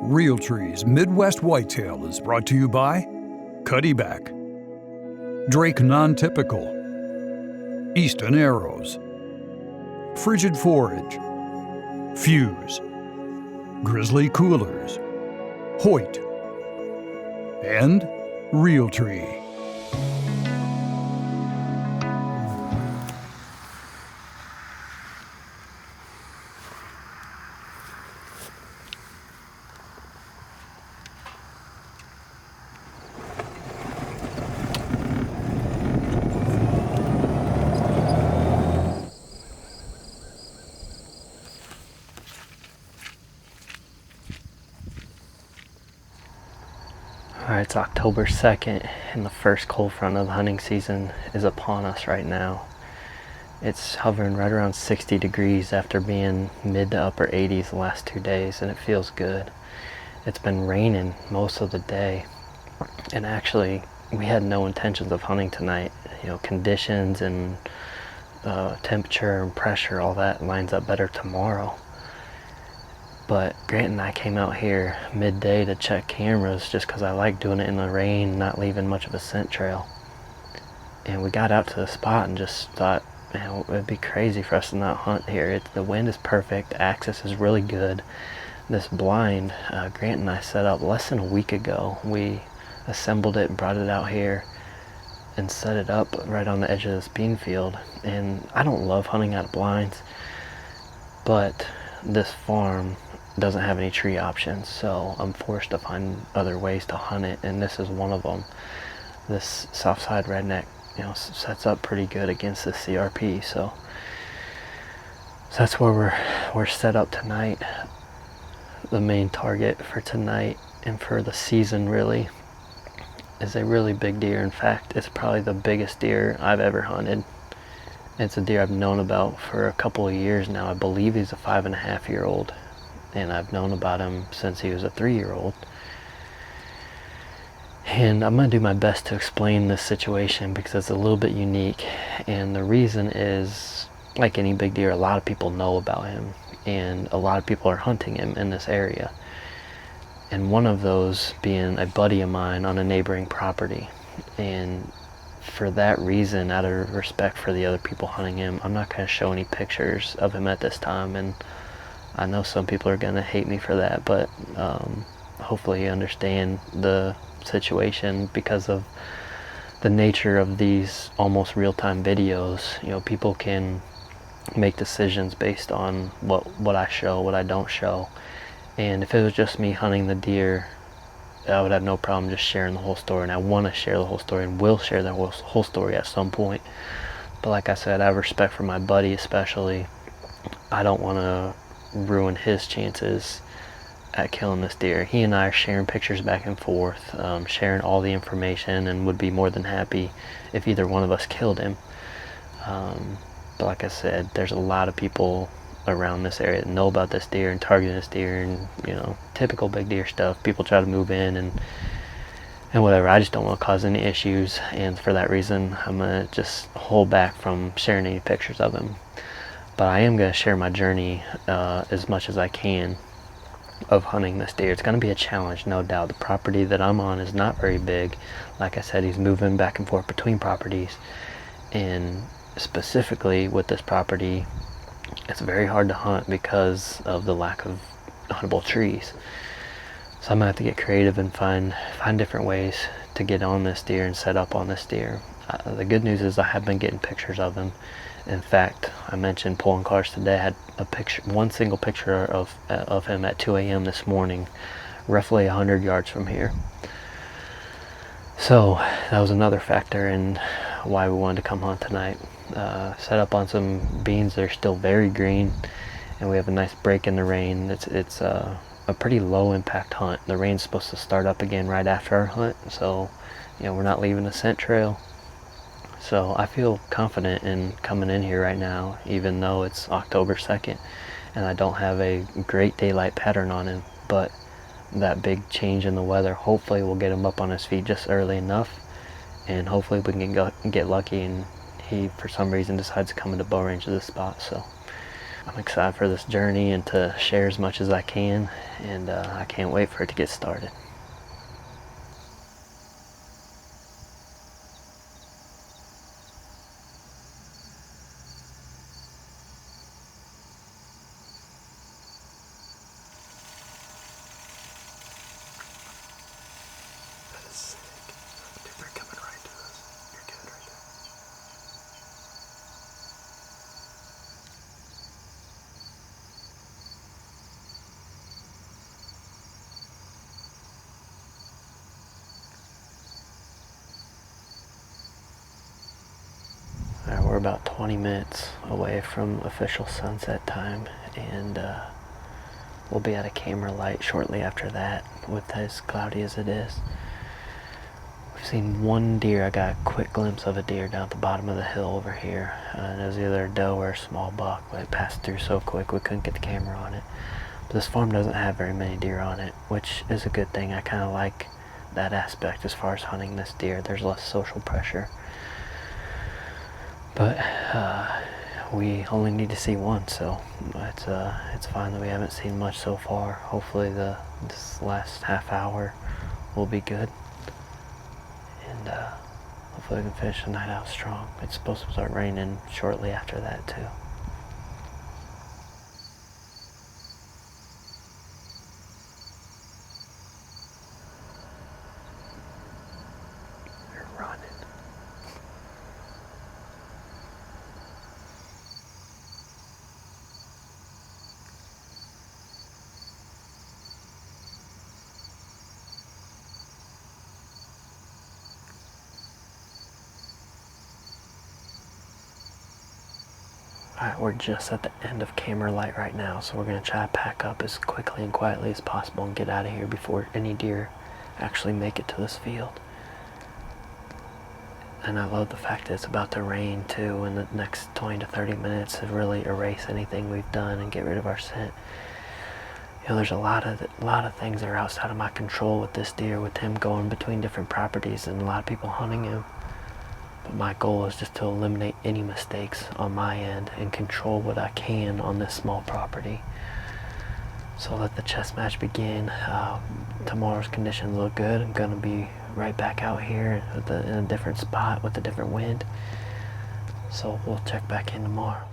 Realtree's Midwest Whitetail is brought to you by Cuddyback, Drake Non-Typical, Easton Arrows, Frigid Forage, Fuse, Grizzly Coolers, Hoyt, and Realtree. Alright, it's October 2nd and the first cold front of the hunting season is upon us right now. It's hovering right around 60 degrees after being mid to upper 80s the last 2 days, and it feels good. It's been raining most of the day, and actually we had no intentions of hunting tonight. Conditions and temperature and pressure, all that lines up better tomorrow. But Grant and I came out here midday to check cameras just because I like doing it in the rain, not leaving much of a scent trail. And we got out to the spot and just thought, man, it'd be crazy for us to not hunt here. The wind is perfect, the access is really good. This blind, Grant and I set up less than a week ago. We assembled it and brought it out here and set it up right on the edge of this bean field. And I don't love hunting out of blinds, but this farm doesn't have any tree options, so I'm forced to find other ways to hunt it, and this is one of them. This Southside redneck, sets up pretty good against the CRP, so that's where we're set up tonight. The main target for tonight and for the season really is a really big deer. In fact, it's probably the biggest deer I've ever hunted. It's a deer I've known about for a couple of years now. I believe he's a 5.5-year-old, and I've known about him since he was a 3-year-old. And I'm going to do my best to explain this situation because it's a little bit unique. And the reason is, like any big deer, a lot of people know about him, and a lot of people are hunting him in this area. And one of those being a buddy of mine on a neighboring property. And for that reason, out of respect for the other people hunting him, I'm not going to show any pictures of him at this time. And I know some people are going to hate me for that, but hopefully you understand the situation because of the nature of these almost real-time videos. People can make decisions based on what I show, what I don't show. And if it was just me hunting the deer, I would have no problem just sharing the whole story, and I want to share the whole story and will share the whole story at some point. But like I said, I have respect for my buddy especially. I don't want to ruin his chances at killing this deer. He and I are sharing pictures back and forth, sharing all the information, and would be more than happy if either one of us killed him. But like I said, there's a lot of people around this area that know about this deer and targeting this deer, and typical big deer stuff. People try to move in and whatever. I just don't want to cause any issues, and for that reason I'm gonna just hold back from sharing any pictures of him. But I am going to share my journey as much as I can of hunting this deer. It's going to be a challenge, no doubt. The property that I'm on is not very big. Like I said, he's moving back and forth between properties. And specifically with this property, it's very hard to hunt because of the lack of huntable trees. So I'm going to have to get creative and find different ways to get on this deer and set up on this deer. The good news is I have been getting pictures of him. In fact, I mentioned pulling cars today. I had one single picture of him at 2 a.m. this morning, roughly 100 yards from here. So that was another factor in why we wanted to come hunt tonight. Set up on some beans that are still very green, and we have a nice break in the rain. It's a pretty low impact hunt. The rain's supposed to start up again right after our hunt, so we're not leaving a scent trail. So I feel confident in coming in here right now, even though it's October 2nd and I don't have a great daylight pattern on him. But that big change in the weather hopefully will get him up on his feet just early enough, and hopefully we can get lucky and he for some reason decides to come into bow range of this spot. So I'm excited for this journey and to share as much as I can, and I can't wait for it to get started. That is sick. Dude, they're coming right to us. You're good right there. Alright, we're about 20 minutes away from official sunset time, and we'll be at a camera light shortly after that, with as cloudy as it is. We've seen one deer. I got a quick glimpse of a deer down at the bottom of the hill over here, and it was either a doe or a small buck, but it passed through so quick we couldn't get the camera on it. But this farm doesn't have very many deer on it, which is a good thing. I kind of like that aspect as far as hunting this deer. There's less social pressure. But we only need to see one, so it's fine that we haven't seen much so far. Hopefully this last half hour will be good, and hopefully we can finish the night out strong. It's supposed to start raining shortly after that too. They're running. Alright, we're just at the end of camera light right now, so we're going to try to pack up as quickly and quietly as possible and get out of here before any deer actually make it to this field. And I love the fact that it's about to rain too, in the next 20 to 30 minutes to really erase anything we've done and get rid of our scent. You know, there's a lot of things that are outside of my control with this deer, with him going between different properties and a lot of people hunting him. But my goal is just to eliminate any mistakes on my end and control what I can on this small property. So let the chess match begin. Tomorrow's conditions look good. I'm going to be right back out here in a different spot with a different wind. So we'll check back in tomorrow.